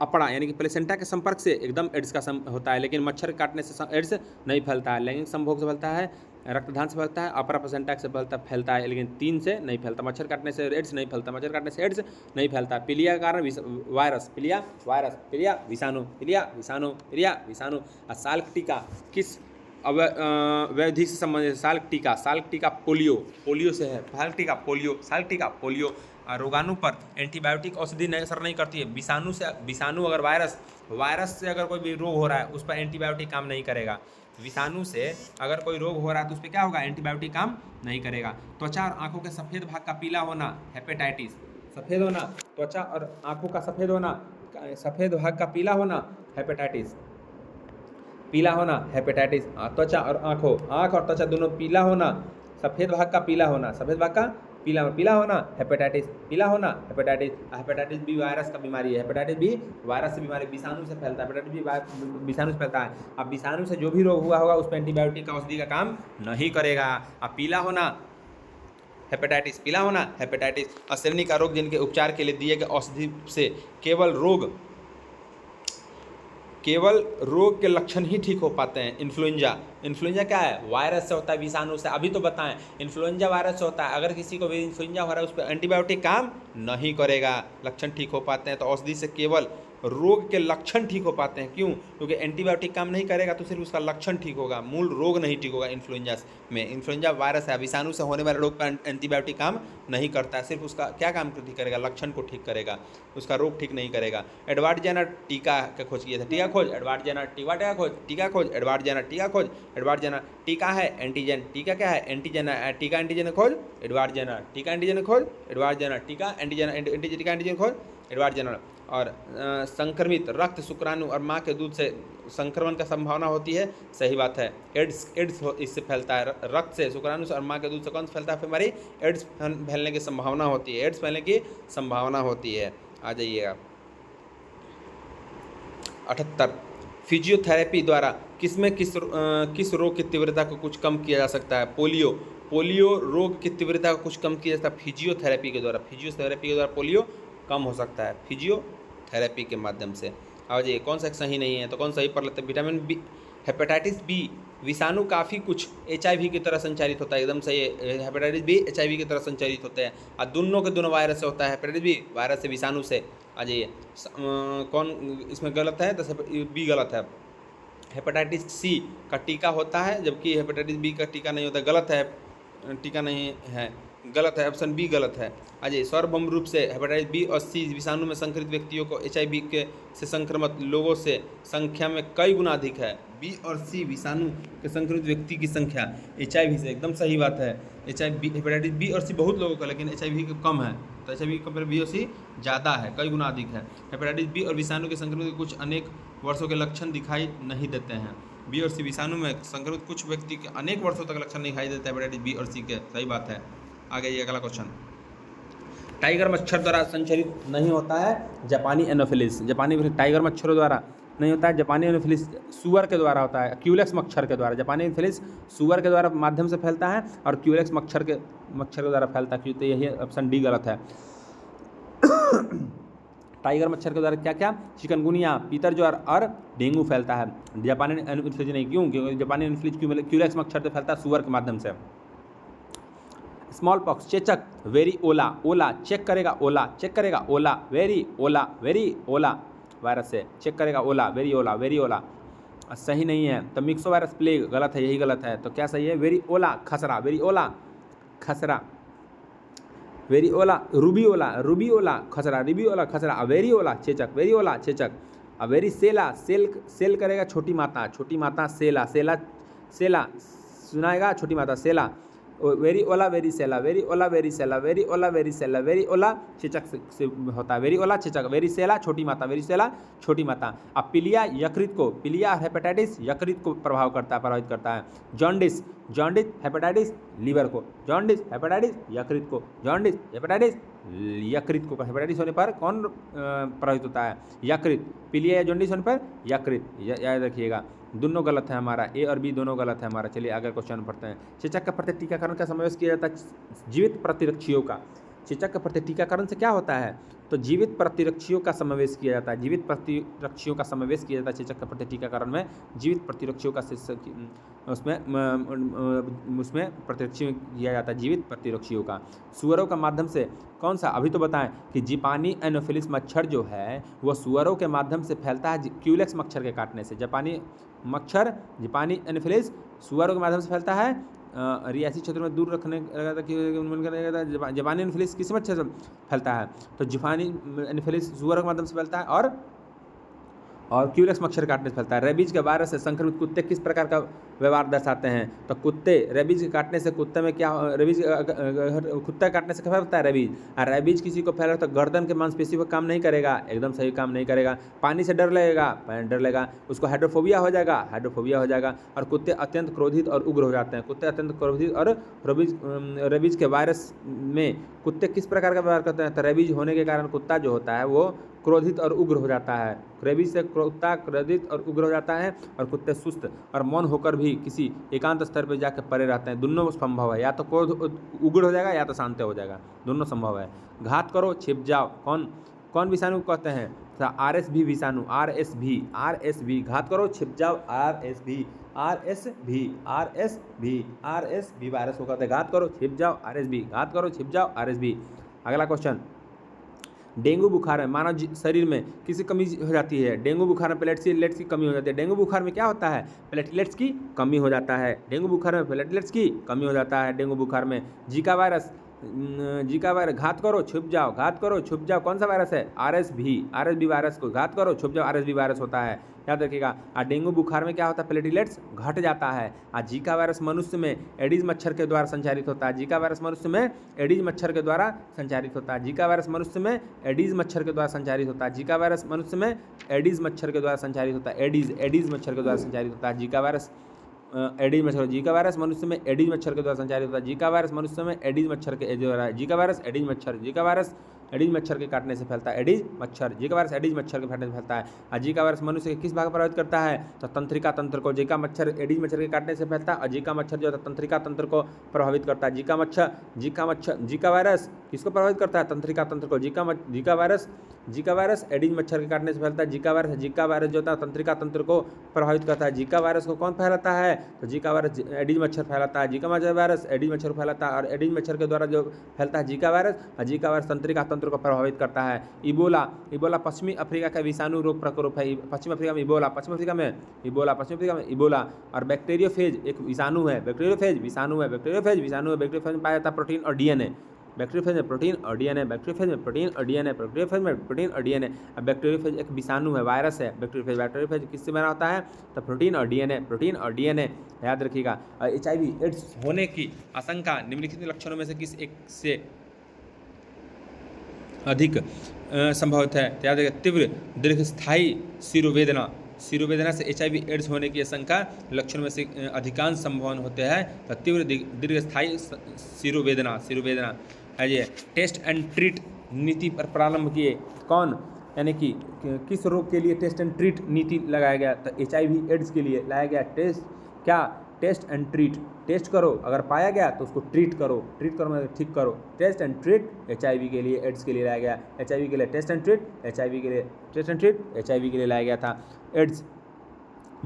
अपड़ा यानी कि प्लेसेंटा के संपर्क से एकदम एड्स का होता है। लेकिन मच्छर काटने से एड्स नहीं फैलता है। लैंगिक संभोग से फैलता है, रक्तदान से फैलता है, अपरा प्लेसेंटा से फैलता है, लेकिन 3 से नहीं फैलता। मच्छर काटने से एड्स नहीं फैलता। पीलिया का कारण वायरस, पीलिया विषाणु। साल्क टीका किस वैधि से संबंधित? साल्क टीका पोलियो से है। साल्क टीका पोलियो। रोगाणु पर एंटीबायोटिक औषधि असर नहीं करती है। विषाणु अगर वायरस से अगर कोई भी रोग हो रहा है उस पर एंटीबायोटिक काम नहीं करेगा। विषाणु से अगर कोई रोग हो रहा है तो उस पर क्या होगा? एंटीबायोटिक काम नहीं करेगा। त्वचा और आंखों के सफ़ेद भाग का पीला होना, हेपेटाइटिस। सफ़ेद होना, त्वचा और आंखों का सफ़ेद भाग का पीला होना, हेपेटाइटिस। त्वचा और आँख और त्वचा दोनों पीला होना, सफ़ेद भाग का पीला होना, हेपेटाइटिस। हेपेटाइटिस बी वायरस का बीमारी है। हेपेटाइटिस बी वायरस से बीमारी, विषाणु से फैलता है। हेपेटाइटिस बी विषाणु से फैलता है। अब विषाणु से जो भी रोग हुआ होगा उस पर एंटीबायोटिक का औषधि का काम नहीं करेगा। अब पीला होना हेपेटाइटिस। असरनी का रोग जिनके उपचार के लिए दिए गए औषधि से केवल रोग के लक्षण ही ठीक हो पाते हैं। इन्फ्लुएंजा क्या है? वायरस से होता है, विषाणु से। अभी तो बताएं, इन्फ्लुएंजा वायरस से होता है। अगर किसी को भी इन्फ्लुएंजा हो रहा है उस पर एंटीबायोटिक काम नहीं करेगा, लक्षण ठीक हो पाते हैं। तो औषधि से केवल रोग के लक्षण ठीक हो पाते हैं। क्यों? क्योंकि एंटीबायोटिक काम नहीं करेगा तो सिर्फ उसका लक्षण ठीक होगा, मूल रोग नहीं ठीक होगा। इन्फ्लुएंजा में, इन्फ्लुएंजा वायरस है, विषाणु से होने वाले रोग पर एंटीबायोटिक काम नहीं करता है, सिर्फ उसका क्या काम ठीक करेगा? लक्षण को ठीक करेगा, उसका रोग ठीक नहीं करेगा। एडवर्ड जेनर टीका का खोज किया था। टीका खोज, एडवर्ड जेनर टीका खोज, टीका खोज, एडवर्ड जेनर टीका खोज, एडवर्ड जेनर टीका है एंटीजन, टीका क्या है? एंटीजन, टीका एंटीजन खोज, एडवर्ड जेनर टीका एंटीजन खोज, एडवर्ड जेनर टीका एंटीजन, टीका एंटीजन खोज, एडवर्ड जेनर। और संक्रमित रक्त, शुक्राणु और माँ के दूध से संक्रमण का संभावना होती है। सही बात है। एड्स इससे फैलता है, रक्त से, शुक्राणु से और माँ के दूध से कौन सा फैलता है? फिर हमारी एड्स फैलने की संभावना होती है, एड्स फैलने की संभावना होती है। आ जाइएगा 78, फिजियोथेरेपी द्वारा किसमें किस रोग की तीव्रता को कुछ कम किया जा सकता है? पोलियो रोग की तीव्रता को कुछ कम किया जा सकता है फिजियोथेरेपी के द्वारा। फिजियोथेरेपी के द्वारा पोलियो कम हो सकता है, फिजियोथेरेपी के माध्यम से। और ये कौन सा सही नहीं है? तो कौन सही पढ़ लेते हैं? विटामिन बी, हेपेटाइटिस बी विषाणु काफ़ी कुछ HIV की तरह संचारित होता है। एकदम सही है, हेपेटाइटिस बी HIV की तरह संचारित होते हैं और दोनों के दोनों वायरस से होता है। हेपेटाइटिस बी वायरस से, विषाणु से। आ जाइए कौन इसमें गलत है? तो बी गलत है। हेपेटाइटिस C का टीका होता है, जबकि हेपेटाइटिस B का टीका नहीं होता। गलत है, टीका नहीं है, गलत है, ऑप्शन बी गलत है। अजय सार्वभौम रूप से हेपेटाइटिस बी और सी विषाणु में संक्रमित व्यक्तियों को HIV के से संक्रमित लोगों से संख्या में कई गुना अधिक है। बी और सी विषाणु के संक्रमित व्यक्ति की संख्या HIV से, एकदम सही बात है। हेपेटाइटिस बी और सी बहुत लोगों का, लेकिन HIV के कम है। तो HIV कंपेयर बी और सी ज़्यादा है, कई गुना अधिक है। हेपेटाइटिस बी और विषाणु के संक्रमित कुछ अनेक वर्षों के लक्षण दिखाई नहीं देते हैं। बी और सी विषाणु में संक्रमित कुछ व्यक्ति के अनेक वर्षों तक लक्षण नहीं दिखाई देते हैं हेपेटाइटिस बी और सी के। सही बात है। आगे ये अगला क्वेश्चन, टाइगर मच्छर द्वारा संचरित नहीं होता है जापानी एनोफिलिस। जापानी टाइगर मच्छरों द्वारा नहीं होता है, जापानी एनोफिलिस सुअर के द्वारा होता है, क्यूलेक्स मच्छर के द्वारा। जापानी एनोफिलिस सुअर के द्वारा माध्यम से फैलता है और क्यूलेक्स मच्छर के द्वारा फैलता है। तो यही ऑप्शन डी गलत है। टाइगर मच्छर के द्वारा क्या क्या? चिकनगुनिया, पीतर ज्वर और डेंगू फैलता है। जापानी एनोफिलिस नहीं। क्यों? क्योंकि जापानी एनोफिलिस क्यूलेक्स मच्छर से फैलता है, सुअर के माध्यम से। स्मॉल पॉक्स, चेचक, वेरी ओला, ओला चेक करेगा, ओला चेक करेगा, ओला वेरी ओला वायरस से चेक करेगा, ओला वेरी ओला। सही नहीं है। तो मिक्सो वायरस प्लेग गलत है, यही गलत है। तो क्या सही है? वेरी ओला खसरा, वेरी ओला खसरा, वेरी ओला रूबी ओला खसरा, रिबी ओला खसरा, वेरी ओला चेचक, वेरी ओला चेचक। वेरी सेला, सेल करेगा छोटी माता सेला सुनाएगा, छोटी माता सेला। वेरी ओला वेरी सेला, वेरी ओला वेरी सेला, वेरी ओला वेरी सेला, वेरी ओला चेचक से होता है। वेरी ओला चेचक, वेरी सेला छोटी माता, वेरी सेला छोटी माता। अब पीलिया यकृत को, पीलिया हेपेटाइटिस यकृत को प्रभावित करता है। जॉन्डिस हेपेटाइटिस लीवर को, जॉन्डिस हेपेटाइटिस यकृत को, जॉन्डिस हेपेटाइटिस यकृत को। हेपेटाइटिस होने पर कौन प्रभावित होता है? यकृत। पीलिया या जॉन्डिस होने पर यकृत, याद रखिएगा। दोनों गलत है हमारा, ए और बी दोनों गलत है हमारा। चलिए आगे क्वेश्चन पढ़ते हैं। चेचक का प्रति टीकाकरण का समावेश किया जाता है जीवित प्रतिरक्षियों का। चेचक का प्रति टीकाकरण से क्या होता है? तो जीवित प्रतिरक्षियों का समावेश किया जाता है, जीवित प्रतिरक्षियों का समावेश किया जाता है चेचक का प्रति टीकाकरण में। जीवित प्रतिरक्षियों का उसमें प्रतिरक्षी किया जाता है, जीवित प्रतिरक्षियों का। सुअरों का माध्यम से कौन सा? अभी तो बताएं कि जापानी एनोफिलिस मच्छर जो है वह सुअरों के माध्यम से फैलता है, क्यूलेक्स मच्छर के काटने से। जापानी एनोफिलिस सुअरों के माध्यम से फैलता है, रियासी क्षेत्र में दूर रखने जापानी एनोफिलिस किस मच्छर से फैलता है? तो जापानी एनोफिलिस सुअरों के माध्यम से फैलता है और क्यूलेक्स मच्छर काटने से फैलता है। रेबीज के वायरस से संक्रमित कुत्ते किस प्रकार का व्यवहार दर्शाते हैं? तो कुत्ते रेबीज के काटने से कुत्ते में क्या, कुत्ता काटने से क्या होता है? रेबीज। और रेबीज किसी को फैला तो गर्दन के मांसपेशी पर काम नहीं करेगा, एकदम सही काम नहीं करेगा। पानी से डर लगेगा, उसको हाइड्रोफोबिया हो जाएगा। और कुत्ते अत्यंत क्रोधित और उग्र हो जाते हैं। कुत्ते अत्यंत क्रोधित और रेबीज के वायरस में कुत्ते किस प्रकार का व्यवहार करते हैं? तो रेबीज होने के कारण कुत्ता जो होता है वो क्रोधित और उग्र हो जाता है। रेबीज से कुत्ता क्रोधित और उग्र हो जाता है और कुत्ते सुस्त और मौन होकर भी किसी एकांत स्तर पर जाकर पड़े रहते हैं। दोनों संभव है, या तो क्रोध उग्र हो जाएगा या तो शांत हो जाएगा, दोनों संभव है। घात करो छिप जाओ, कौन विषाणु कहते हैं? RSV विषाणु, RSV घात करो छिप जाओ, RSV वायरस को कहते हैं घात करो छिप जाओ, RSV घात करो छिप जाओ, RSV। अगला क्वेश्चन, डेंगू बुखार में मानव शरीर में किसी कमी हो जाती है, डेंगू बुखार में प्लेटलेट्स की कमी हो जाती है। डेंगू बुखार में क्या होता है, प्लेटलेट्स की कमी हो जाता है। डेंगू बुखार में प्लेटलेट्स की कमी हो जाता है। डेंगू बुखार में जीका वायरस घात करो छुप जाओ, घात करो छुप जाओ, कौन सा वायरस है, आरएसबी वायरस को घात करो छुप जाओ, आरएसबी वायरस होता है, याद रखिएगा। और डेंगू बुखार में क्या होता है, प्लेटलेट्स घट जाता है। और जीका वायरस मनुष्य में एडिस मच्छर के द्वारा संचारित होता है। जीका वायरस मनुष्य में एडिस मच्छर के द्वारा संचारित होता है। जीका वायरस मनुष्य में एडिस मच्छर के द्वारा संचारित होता है। जीका वायरस मनुष्य में एडिस मच्छर के द्वारा संचारित होता है। एडिस मच्छर के द्वारा संचारित होता है जीका वायरस। एडिस मच्छर, जीका वायरस मनुष्य में एडिस मच्छर के द्वारा संचारित होता है। जीका वायरस मनुष्य में एडिस मच्छर के द्वारा, जीका वायरस एडिस मच्छर, जीका वायरस एडिस मच्छर के काटने से फैलता है। एडिस मच्छर, जीका वायरस एडिस मच्छर के काटने से फैलता है। और जीका वायरस मनुष्य के किस भाग को प्रभावित करता है, तो तंत्रिका तंत्र को। जीका मच्छर एडिस मच्छर के काटने से फैलता है और जीका मच्छर जो है तंत्रिका तंत्र को प्रभावित करता है। जीका वायरस किसको प्रभावित करता है, तंत्रिका तंत्र को। जीका वायरस एडिस मच्छर के काटने से फैलता है। जीका वायरस जो होता है तंत्रिका तंत्र को प्रभावित करता है। जीका वायरस को कौन फैलाता है, तो जीका वायरस एडिस मच्छर फैलाता है। जीका वायरस एडिस मच्छर फैलाता है और एडिस मच्छर के द्वारा जो फैलता है जीका वायरस, और जीका वायरस तंत्रिका तंत्र को प्रभावित करता है। इबोला पश्चिमी अफ्रीका का विषाणु रोग प्रकोप है। पश्चिम अफ्रीका में इबोला और बैक्टीरियोफेज एक विषाणु है। बैक्टीरियोफेज विषाणु में पाया जाता है प्रोटीन और डीएनए। बैक्टीरियोफेज में प्रोटीन और डीएनए, बैक्टीरियोफेज एक विषाणु है, वायरस है। बैक्टीरियोफेज किससे बना होता है, तो प्रोटीन और डीएनए याद रखिएगा। HIV एड्स होने की आशंका निम्नलिखित लक्षणों में से किस एक से अधिक संभवित है, याद रखिएगा। तीव्र दीर्घस्थायी सिरोवेदना से HIV एड्स होने की आशंका लक्षणों में से अधिकांश संभावना होते हैं, तो तीव्र दीर्घस्थायी सिरोवेदना है। ये टेस्ट एंड ट्रीट नीति पर प्रारंभ किए कौन, यानी कि किस रोग के लिए टेस्ट एंड ट्रीट नीति लगाया गया, तो HIV एड्स के लिए लाया गया टेस्ट एंड ट्रीट। टेस्ट करो, अगर पाया गया तो उसको ट्रीट करो मतलब ठीक करो। टेस्ट एंड ट्रीट HIV के लिए, एड्स के लिए लाया गया। HIV के लिए टेस्ट एंड ट्रीट, HIV के लिए लाया गया था। एड्स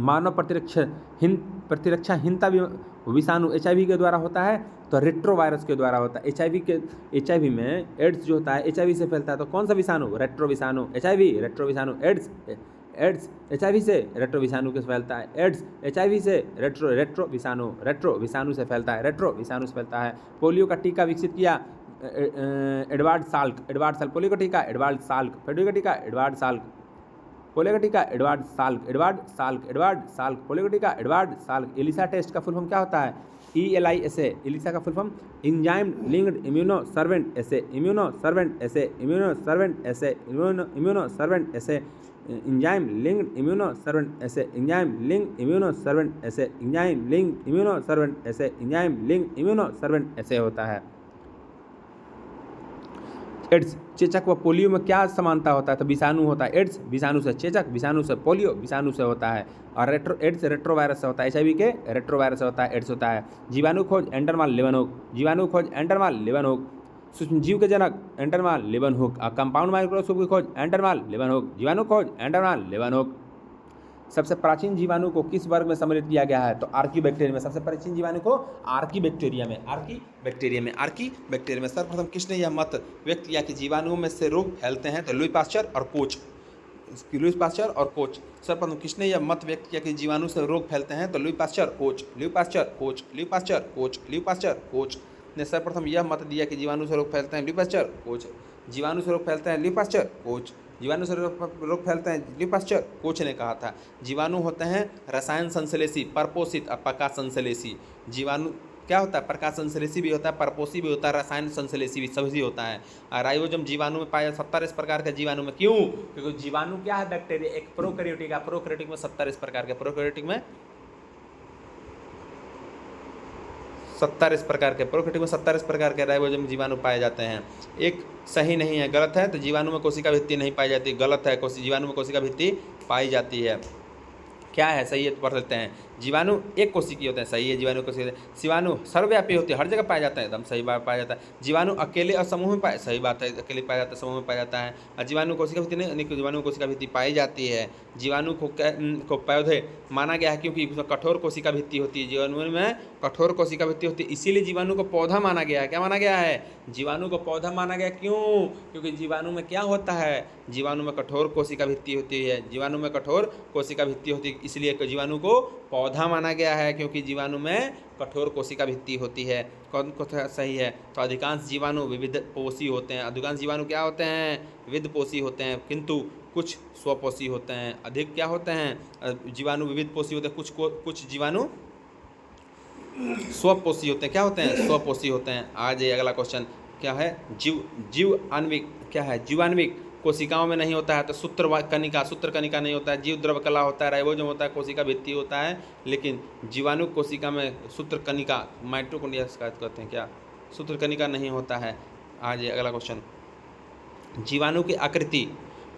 मानव प्रतिरक्षाहीनता विषाणु HIV के द्वारा होता है, तो रेट्रोवायरस के द्वारा होता है। HIV में एड्स जो होता है HIV से फैलता है, तो कौन सा विषाणु, रेट्रोविषाणु। रेट्रोविषाणु एड्स HIV से रेट्रोविषाणु के फैलता है। एड्स HIV से रेट्रोविषाणु से फैलता है। पोलियो का टीका विकसित किया एडवर्ड साल्क। पोलियो का टीका एडवर्ड साल्क। एलिसा टेस्ट का फुल फॉर्म क्या होता है, ELISA। एलिसा का full form enzyme linked immunosorbent assay. Enzyme linked immunosorbent assay होता है। एड्स चेचक व पोलियो में क्या समानता होता है, तो विषाणु होता है। एड्स विषाणु से, चेचक विषाणु से, पोलियो विषाणु से होता है। और एड्स रेट्रोवायरस से होता है। HIV के रेट्रोवायरस से होता है, एड्स होता है। जीवाणु खोज एंडरमान लेवनहोक। सूक्ष्म जीव के जनक एंडरमान लेवनहोक। और कंपाउंड माइक्रोस्कोप की खोज एंडरमान लेवनहोक। जीवाणु खोज एंडरमान लेवनहोक। सबसे प्राचीन जीवाणु को किस वर्ग में सम्मिलित किया गया है, तो आर्कीबैक्टीरिया में। सबसे प्राचीन जीवाणु को आर्कीबैक्टीरिया में सर्वप्रथम किसने यह मत व्यक्त किया कि जीवाणुओं में से रोग फैलते हैं, तो लुई पास्चर और कोच। सर्वप्रथम किसने यह मत व्यक्त किया कि जीवाणु से रोग फैलते हैं, तो लुई पास्चर कोच ने सर्वप्रथम यह मत दिया कि जीवाणु से रोग फैलते हैं, लुई पास्चर कोच। जीवाणु से रोग फैलते हैं, लुई पास्चर कोच ने कहा था। जीवाणु होते हैं रसायन संश्लेषी, परपोषित और प्रकाश संश्लेषी। जीवाणु क्या होता है, प्रकाश संश्लेषी भी होता है, परपोषी भी होता है, रसायन संश्लेषी भी, सभी होता है। और राइबोसोम जीवाणु में पाया 70 इस प्रकार के जीवाणु में। क्यों, क्योंकि जीवाणु क्या है, बैक्टीरिया। एक प्रोकैरियोटिक में 70 इस प्रकार के, प्रोकैरियोटिक में 70 इस प्रकार के राइबोसोम जीवाणु पाए जाते हैं। एक सही नहीं है, गलत है, तो जीवाणु में कोशिका भित्ति नहीं पाई जाती। गलत है, जीवाणु में कोशिका भित्ति पाई जाती है। क्या है, सही है तो पढ़ लेते हैं। जीवाणु एक कोशिकीय होते हैं, सही है, जीवाणु कोशिकीय होते हैं। जीवाणु सर्वव्यापी होते हैं, हर जगह पाया जाता है, एकदम सही बात पाया जाता है। जीवाणु अकेले और समूह में पाया, सही बात है, अकेले पाया जाता है, समूह में पाया जाता है। और जीवाणु कोशिका भित्ति नहीं, अनेक जीवाणु कोशिका भित्ति पाई जाती है। जीवाणु को पौधे माना गया है क्योंकि उसमें कठोर कोशिका भित्ति होती है, जीवाणु में कठोर कोशिका भित्ति होती है, इसीलिए जीवाणु को पौधा माना गया है। क्या माना गया है? जीवाणु को पौधा माना गया, क्यों? क्योंकि जीवाणु में क्या होता है, जीवाणु में कठोर कोशिका भित्ति होती है, जीवाणु में कठोर कोशिका भित्ति होती है, इसलिए जीवाणु को पौधा माना गया है, क्योंकि जीवाणु में कठोर कोशिका भित्ति होती है। कौन कौन सही है? तो अधिकांश जीवाणु विविध पोषी होते हैं। अधिकांश जीवाणु क्या होते हैं? विविध पोषी होते हैं, किंतु कुछ स्वपोषी होते हैं। अधिक क्या होते हैं? जीवाणु विविध पोषी होते हैं, कुछ जीवाणु स्वपोषी होते हैं। क्या होते हैं? स्वपोषी होते हैं। आज ये अगला क्वेश्चन क्या है? जीव आणविक क्या है? जीवाणविक कोशिकाओं में नहीं होता है, तो सूत्र कनिका नहीं होता है। जीव द्रव कला होता है, राइबोसोम होता है, कोशिका भित्ति होता है, लेकिन जीवाणु कोशिका में सूत्र कनिका माइटोकॉन्ड्रिया कहते हैं, क्या सूत्र कनिका नहीं होता है। आज ये अगला क्वेश्चन, जीवाणु की आकृति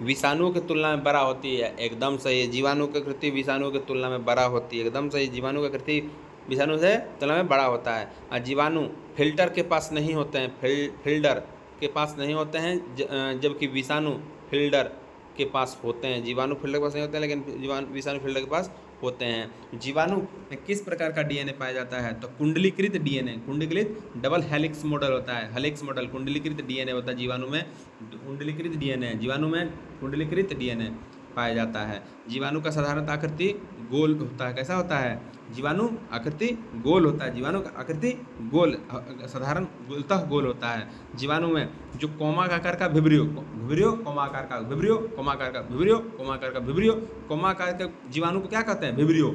विषाणु की तुलना में बड़ा होती है। एकदम सही है, जीवाणु की आकृति विषाणु की तुलना में बड़ा होती है, एकदम सही। जीवाणु की आकृति विषाणु से तुलना में बड़ा होता है। और जीवाणु फिल्टर के पास नहीं होते हैं, फिल्टर के पास नहीं होते हैं, जबकि विषाणु फिल्टर के पास होते हैं। जीवाणु फिल्टर के पास नहीं होते हैं, लेकिन विषाणु फिल्टर के पास होते हैं। जीवाणु में किस प्रकार का डीएनए पाया जाता है? तो कुंडलीकृत डीएनए, कुंडलीकृत डबल हेलिक्स मॉडल होता है, हेलिक्स मॉडल कुंडलीकृत डीएनए होता है जीवाणु में। कुंडलीकृत डीएनए, जीवाणु में कुंडलीकृत डीएनए पाया जाता है। जीवाणु का साधारण आकृति गोल होता है। कैसा होता है? जीवाणु आकृति गोल होता है, जीवाणु का आकृति गोल, साधारण गोलतः गोल होता है। जीवाणु में जो कोमा का आकार का विब्रियो कोमाकार का विब्रियो कोमाकार का विब्रियो कोमाकार का विब्रियो कोमाकार का जीवाणु को क्या कहते हैं? विब्रियो।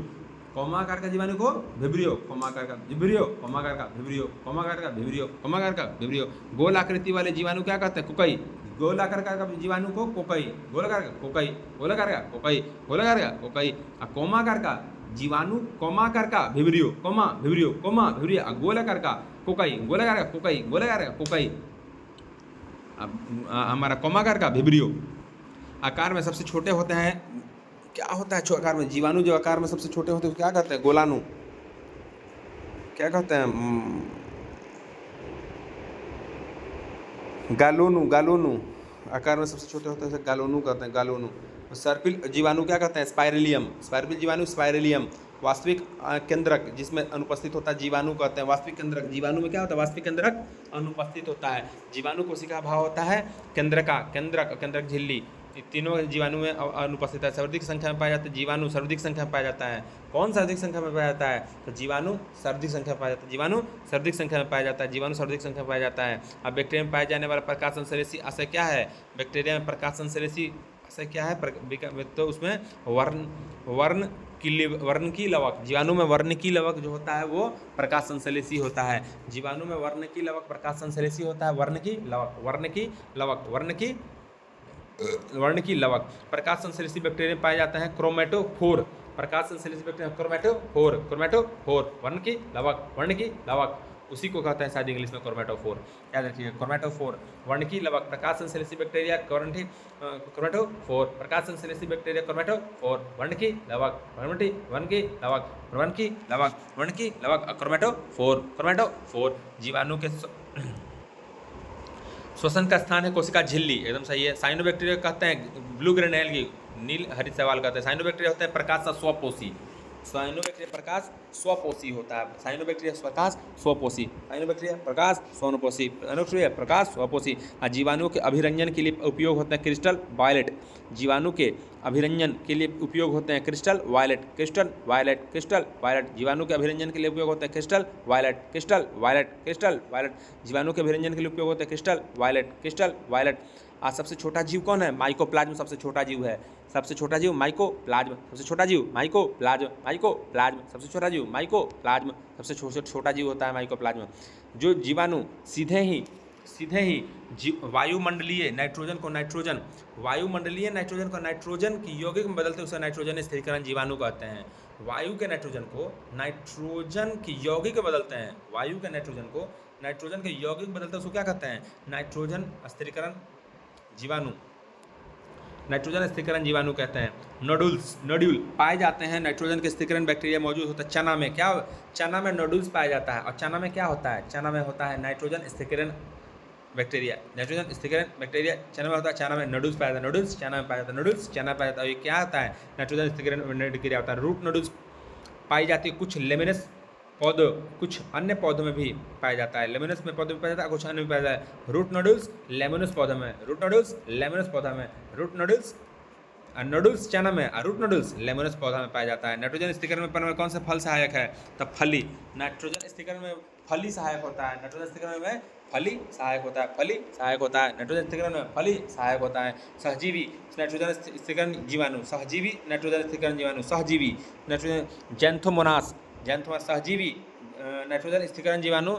कोमाकार का जीवाणु को विब्रियो कोमाकार का विब्रियो कोमाकार का विब्रियो कोमाकार का विब्रियो कोमाकार का विब्रियो। गोल आकृति वाले जीवाणु क्या कहते हैं? कोकई। गोल आकार का जीवाणु को कोकई, गोलाकार का कोकई, गोलाकार का कोकई, गोलाकार का कोकई। कोमाकार का जीवाणु कोमाकार का vibrio comma vibrio comma vibrio. गोलाकार का कोकई, गोलाकार का कोकई, गोलाकार का कोकई। हमारा कोमाकार का विब्रियो। आकार में सबसे छोटे होते हैं, क्या होता है आकार में? जीवाणु जो आकार में सबसे छोटे होते हैं क्या कहते हैं? गोलाणु। क्या कहते हैं? गालोनु। आकार में सबसे छोटे होते हैं गालोनु कहते हैं, गालोनु। सर्पिल जीवाणु क्या कहते हैं? स्पाइरेलियम। सर्पिल जीवाणु स्पाइरेलियम। वास्तविक केंद्रक जिसमें अनुपस्थित होता है जीवाणु कहते हैं वास्तविक केंद्रक। जीवाणु में क्या होता है? वास्तविक केंद्रक अनुपस्थित होता है। जीवाणु कोशिका का भाव होता है केंद्रक झिल्ली। तीनों जीवाणु में अनुपस्थित है। सर्वाधिक संख्या में पाया जाता है जीवाणु, सर्वाधिक संख्या में पाया जाता है। कौन सर्वाधिक संख्या में पाया जाता है? तो जीवाणु सर्वाधिक संख्या में पाया जाता है, जीवाणु सर्वाधिक संख्या में पाया जाता है, जीवाणु सर्वाधिक संख्या में पाया जाता है। अब बैक्टीरिया में पाए जाने वाला प्रकाश संश्लेषी आशय क्या है? बैक्टीरिया में प्रकाश संश्लेषी आशय क्या है? तो उसमें वर्ण की लवक, जीवाणु में वर्ण की लवक जो होता है वो प्रकाश संश्लेषी होता है। जीवाणु में वर्ण की लवक प्रकाश संश्लेषी होता है। वर्ण की लवक प्रकाश संश्लेषी बैक्टीरिया में पाया जाता है क्रोमेटोफोर। प्रकाश संश्लेषी बैक्टीरिया क्रोमेटोफोर वर्ण की लवक उसी को कहते हैं शायद इंग्लिश में क्रोमेटोफोर। याद रखिए क्रोमेटोफोर वर्ण की लवक प्रकाश संश्लेषी बैक्टीरिया क्रोमेटोफोर प्रकाश संश्लेषी बैक्टीरिया क्रोमेटोफोर वर्ण की लवक क्रोमेटोफोर। जीवाणु के श्वसन का स्थान है कोशिका झिल्ली, एकदम सही है। साइनोबैक्टीरिया कहते हैं ब्लू ग्रेन एल्गी, नील हरित शैवाल कहते हैं। साइनोबैक्टीरिया होता है प्रकाश स्वपोषी। साइनोबैक्टीरिया प्रकाश स्वपोषी होता है। साइनोबैक्टीरिया प्रकाश स्वपोषी, साइनोबैक्टीरिया प्रकाश स्वपोषी, साइनोबैक्टीरिया प्रकाश स्वपोषी। जीवाणु के अभिरंजन के लिए उपयोग होते हैं क्रिस्टल वायलेट। जीवाणु के अभिरंजन के लिए उपयोग होते हैं क्रिस्टल वायलेट। जीवाणु के अभिरंजन के लिए उपयोग होते हैं क्रिस्टल वायलेट। जीवाणु के अभिरंजन के लिए उपयोग होते हैं क्रिस्टल वायलेट। आज सबसे छोटा जीव कौन है? माइकोप्लाज्म सबसे छोटा जीव है। सबसे छोटा जीव माइकोप्लाज्म, सबसे छोटा जीव माइकोप्लाज्म, सबसे छोटा जीव माइकोप्लाज्म, सबसे छोटा जीव होता है माइकोप्लाज्म। जो जीवाणु सीधे ही वायुमंडलीय नाइट्रोजन को नाइट्रोजन की यौगिक में बदलते उसे नाइट्रोजन स्थिरीकरण जीवाणु कहते हैं। वायु के नाइट्रोजन को नाइट्रोजन की यौगिक में बदलते हैं, वायु के नाइट्रोजन को नाइट्रोजन के यौगिक में बदलते उसको क्या कहते हैं? नाइट्रोजन स्थिरीकरण जीवाणु। नाइट्रोजन स्थिरीकरण जीवाणु कहते हैं। नोड्यूल पाए जाते हैं, नाइट्रोजन के स्थिरीकरण बैक्टीरिया मौजूद होता है चना में। क्या चना में नोड्यूल्स पाया जाता है, और चना में क्या होता है, चना में होता है नाइट्रोजन स्थिरीकरण बैक्टीरिया। नाइट्रोजन स्थिरीकरण बैक्टीरिया चना में होता है, चना में नोड्यूल्स पाया जाता है, नोड्यूल्स चना में पाया जाता है, नोड्यूल्स चना में पाया जाता है। ये क्या होता है, नाइट्रोजन स्थिरीकरण बैक्टीरिया होता है। रूट नोड्यूल्स पाई जाती है कुछ लेमिनस पौधों, कुछ अन्य पौधों में भी पाया जाता है। लेमिनस में पौधों में पाया जाता है, कुछ अन्य में पाया जाता है। रूट नोड्यूल्स लेमिनस पौधों में, रूट नोड्यूल्स लेमिनस पौधा में, रूट नोड्यूल्स नोड्यूल्स चना में, रूट नोड्यूल्स लेमिनस पौधा में पाया जाता है। नाइट्रोजन स्थिरीकरण में कौन सा फल सहायक है, तो फली। नाइट्रोजन स्थिरीकरण में फली सहायक होता है, नाइट्रोजन स्थिरीकरण में फली सहायक होता है, फली सहायक होता है, नाइट्रोजन स्थिरीकरण में फली सहायक होता है। सहजीवी नाइट्रोजन स्थिरीकरण जीवाणु, सहजीवी नाइट्रोजन स्थिरीकरण जीवाणु, सहजीवी नाइट्रोजन जेंथोमोनास, जेंथोमोनास सहजीवी नाइट्रोजन स्थिरीकरण जीवाणु,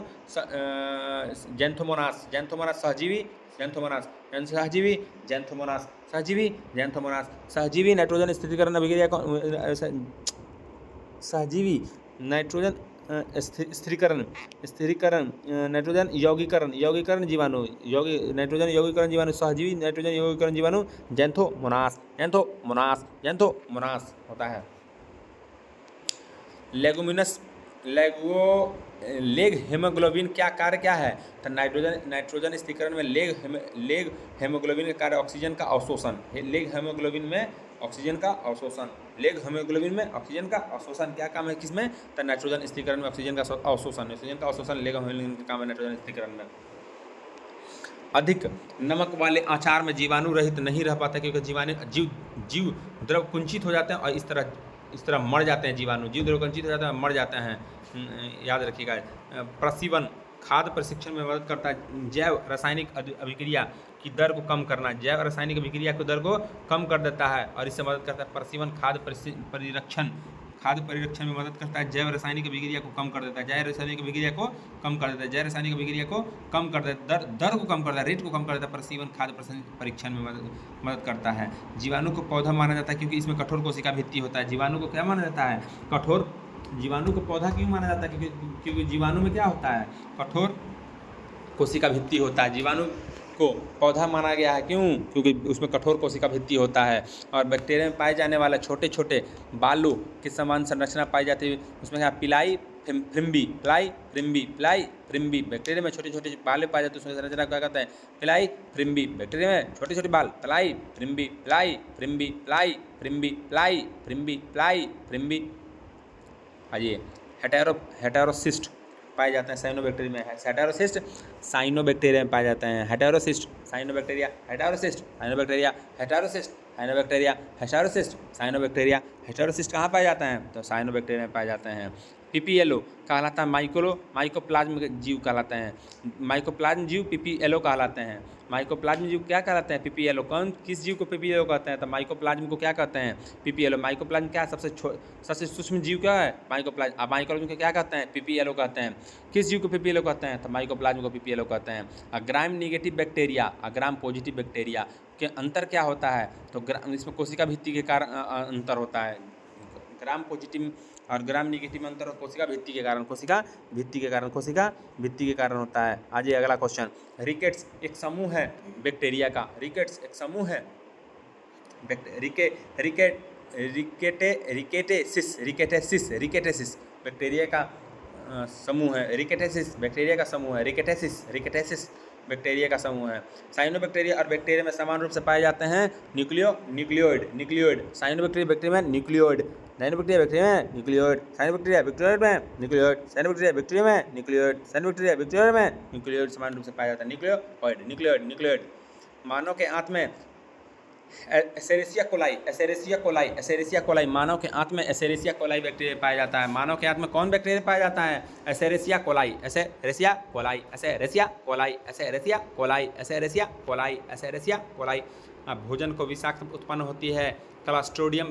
जेंथोमोनास, जेंथोमोनास सहजीवी, जेंथोमोनास सहजीवी, जेंथोमोनास सहजीवी, जेंथोमोनास सहजीवी नाइट्रोजन स्थिरीकरण अभिक्रिया को सहजीवी नाइट्रोजन स्थिरीकरण नाइट्रोजन यौगीकरण जीवाणु, नाइट्रोजन यौगीकरण जीवाणु, सहजीवी नाइट्रोजन यौगीकरण जीवाणु जेंथोमोनास, जेंथोमोनास, जेंथोमोनास होता है। लेगुमिनस लेग हेमोग्लोबिन क्या कार्य क्या है, तो नाइट्रोजन स्थिरीकरण में लेग हेमोग्लोबिन का कार्य ऑक्सीजन का अवशोषण, लेग हेमोग्लोबिन में ऑक्सीजन का अवशोषण, लेग हेमोग्लोबिन में ऑक्सीजन का अवशोषण। क्या काम है किसमें, तो नाइट्रोजन स्थिरीकरण में ऑक्सीजन का अवशोषण, ऑक्सीजन का अवशोषण लेग हेमोग्लोबिन का काम है नाइट्रोजन स्थिरीकरण में। अधिक नमक वाले आचार में जीवाणु रहित नहीं रह पाता, क्योंकि जीव द्रव कुंचित हो जाते हैं और इस तरह मर जाते हैं। जीवाणु जीव द्रव कुंचित हो जाते हैं, मर जाते हैं, याद रखिएगा। प्रसीवन खाद्य प्रशिक्षण में मदद करता है। जैव रासायनिक अभिक्रिया की दर को कम करना, जैव रासायनिक अभिक्रिया की दर को कम कर देता है और इससे मदद करता है। प्रसीवन खाद्य परिरक्षण में मदद करता है। जैव रासायनिक अभिक्रिया को कम कर देता है, जैव रासायनिक अभिक्रिया को कम कर देता है, जैव रासायनिक अभिक्रिया को कम कर देता है, दर को कम करता है, रेट को कम कर देता है। प्रसीवन खाद्य परीक्षण में मदद करता है। जीवाणु को पौधा माना जाता है क्योंकि इसमें कठोर कोशिका भित्ति होता है। जीवाणु को क्या माना जाता है, कठोर। जीवाणु को पौधा क्यों माना जाता है, क्योंकि जीवाणु में क्या होता है, कठोर कोशिका भित्ति होता है। जीवाणु को पौधा माना गया है, क्यों, क्योंकि उसमें कठोर कोशिका भित्ति होता है। और बैक्टीरिया में पाए जाने वाले छोटे छोटे बालों के समान संरचना पाई जाती है। उसमें क्या, पिलाई फ्रिम्बी, पिलाई फ्रिम्बी, पिलाई फ्रिम्बी। बैक्टीरिया में छोटे छोटे बाल पाए जाते हैं, उसमें संरचना क्या कहते हैं, पिलाई फ्रिम्बी। बैक्टीरिया में छोटे छोटे बाल, पिलाई फ्रिम्बी, पिलाई फ्रिम्बी, पिलाई फ्रिम्बी, पिलाई फ्रिम्बी, पिलाई फ्रिम्बी। आइए, हेटेरोसिस्ट पाए जाते हैं साइनोबैक्टीरिया में, हेटेरोसिस्ट साइनोबैक्टीरिया में पाए जाते हैं। Heterocyst cyanobacteria, heterocyst cyanobacteria, heterocyst cyanobacteria, heterocyst cyanobacteria. Heterocyst कहाँ पाए जाते हैं, तो साइनोबैक्टीरिया में पाए जाते हैं। पीपीएलओ कहलाता है माइकोप्लाज्म जीव कहलाते हैं। माइकोप्लाज्म जीव पीपीएलओ कहलाते हैं। माइकोप्लाज्म जीव क्या कहलाते हैं, पीपीएलओ। किस जीव को पीपीएलओ कहते हैं, तो माइकोप्लाज्म को क्या कहते हैं, पीपीएलओ। माइकोप्लाज्म क्या सबसे सूक्ष्म जीव क्या है, माइकोप्लाज्म। अब माइकोप्लाज्म को क्या कहते हैं, पीपीएलओ कहते हैं। किस जीव को पीपीएलओ कहते हैं, तो माइकोप्लाज्म को पीपीएलओ कहते हैं। ग्राम negative bacteria, gram positive bacteria के अंतर क्या होता है, तो इसमें कोशिका भित्ति के कारण अंतर होता है। ग्राम पॉजिटिव और ग्राम निगेटिव अंतर कोशिका भित्ति के कारण, कोशिका भित्ति के कारण होता है। आज ये अगला क्वेश्चन, रिकेट्स एक समूह है बैक्टीरिया का। रिकेट्स एक समूह है रिकेटेसिस बैक्टीरिया का समूह है। रिकेटेसिस बैक्टीरिया का समूह है। रिकेटेसिस बैक्टीरिया का समूह है। साइनोबैक्टीरिया और बैक्टीरिया में समान रूप से पाए जाते हैं न्यूक्लियोइड। साइनोबैक्टीरिया बैक्टीरिया में न्यूक्लियोइड, साइनोबैक्टीरिया बैक्टीरिया में न्यूक्लियोइड, साइनोबैक्टीरिया बैक्टीरिया में न्यूक्लियोइड, साइनोबैक्टीरिया बैक्टीरिया में न्यूक्लियोइड, साइनोबैक्टीरिया बैक्टीरिया में न्यूक्लियोइड समान रूप से पाया जाता है। न्यूक्लियोइड। मानव के आंत में एसेरेसिया कोलाई, मानव के आंत में एसेरेसिया कोलाई बैक्टीरिया पाया जाता है। मानव के आंत में कौन बैक्टीरिया पाया जाता है, एसेरेसिया कोलाई। भोजन को विषाक्त उत्पन्न होती है क्लस्ट्रोडियम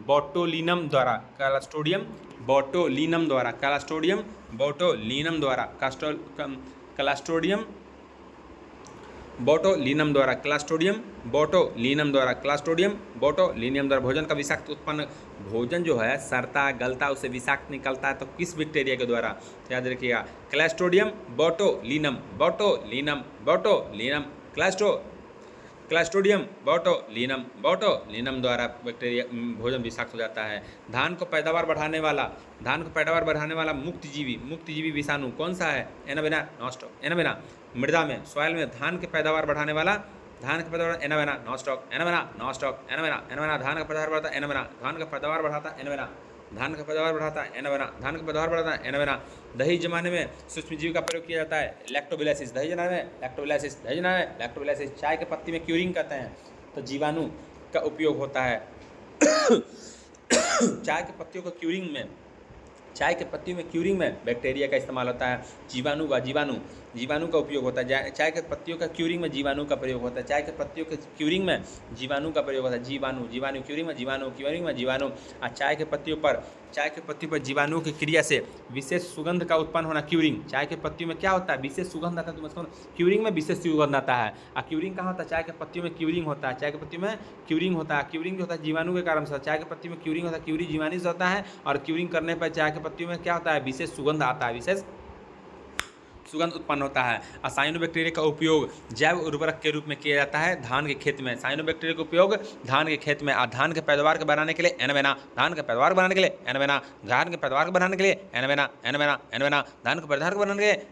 बोटुलिनम द्वारा, भोजन का विषाक्त उत्पन्न, भोजन जो है सड़ता गलता उससे विषाक्त निकलता है, तो किस बैक्टीरिया के द्वारा, याद रखिएगा, क्लस्ट्रोडियम बोटुलिनम, क्लास्ट्रोडियम बोटुलिनम द्वारा बैक्टीरिया भोजन विषाक्त हो जाता है। धान को पैदावार बढ़ाने वाला मुक्तजीवी विषाणु कौन सा है? Anabaena nostoc. मृदा में सॉइल में धान की पैदावार बढ़ाने वाला एनाबेना नॉस्टॉक। धान का पैदावार बढ़ाता है एनाबेना। धान का पैदावार बढ़ाता है एनाबेना। दही जमाने में सूक्ष्म जीव का प्रयोग किया जाता है लैक्टोबिलासिस। दही जमाने में लैक्टोबिलासिस। चाय के पत्ती में क्यूरिंग करते हैं तो जीवाणु का उपयोग होता है। चाय के पत्तियों में क्यूरिंग में बैक्टीरिया का इस्तेमाल होता है। जीवाणु का उपयोग होता है। चाय के पत्तियों का क्यूरिंग में जीवाणु का प्रयोग होता है। क्यूरिंग में जीवाणु और चाय के पत्तियों पर जीवाणु की क्रिया से विशेष सुगंध का उत्पन्न होना क्यूरिंग। चाय के पत्तियों में क्या होता है? विशेष सुगंध आता है। तो क्यूरिंग में विशेष सुगंध आता है। क्यूरिंग कहाँ होता है? चाय के पत्तियों में क्यूरिंग होता है। क्यूरिंग होता है जीवाणु के कारण से। चाय के पत्ती में क्यूरिंग होता है, क्यूरी जीवाणु से होता है। और क्यूरिंग करने पर चाय के पत्तियों में क्या होता है? विशेष सुगंध आता है, विशेष सुगंध उत्पन्न होता है। साइनोबैक्टीरिया का उपयोग जैव उर्वरक के रूप में किया जाता है धान के खेत में। साइनोबैक्टीरिया का उपयोग धान के खेत में धान के पैदावार को बढ़ाने के लिए एनाबेना। धान के पैदावार को बढ़ाने के लिए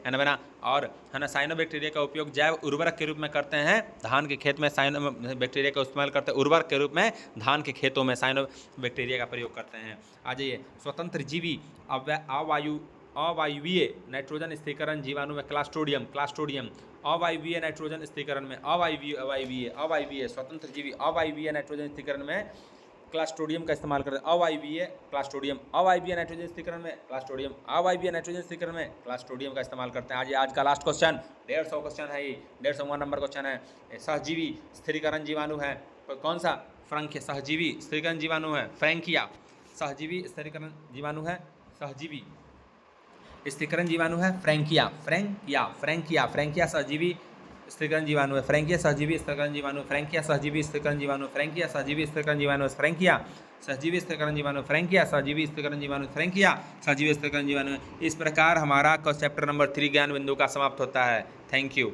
एनाबेना। और है ना, साइनोबैक्टीरिया का उपयोग जैव उर्वरक के रूप में करते हैं धान के खेत में। साइनोबैक्टीरिया का इस्तेमाल करते हैं उर्वरक के रूप में धान के खेतों में साइनोबैक्टीरिया का प्रयोग करते हैं। आ जाइए, स्वतंत्र जीवी अवायवीय नाइट्रोजन स्थिरीकरण जीवाणु में क्लास्ट्रोडियम। अवायवीय नाइट्रोजन स्थिरीकरण में अवायवीय स्वतंत्र जीवी अवायवीय नाइट्रोजन स्थिरीकरण में क्लास्ट्रोडियम का इस्तेमाल करते हैं। अवायवीय नाइट्रोजन स्थिरीकरण में क्लास्ट्रोडियम का इस्तेमाल करते हैं। आज का लास्ट क्वेश्चन 150 क्वेश्चन है, ये 150वां नंबर क्वेश्चन है। सहजीवी स्थिरीकरण जीवाणु है कौन सा? फ्रैंकिया। सहजीवी स्थिरीकरण जीवाणु है फ्रैंकिया। सहजीवी स्थिरीकरण जीवाणु है फ्रैंकिया। सहजीवी स्थिरीकरण जीवाणु है फ्रैंकिया। सहजीवी स्थिरीकरण जीवाणु। इस प्रकार हमारा चैप्टर नंबर 3 ज्ञान बिंदु का समाप्त होता है। Thank you.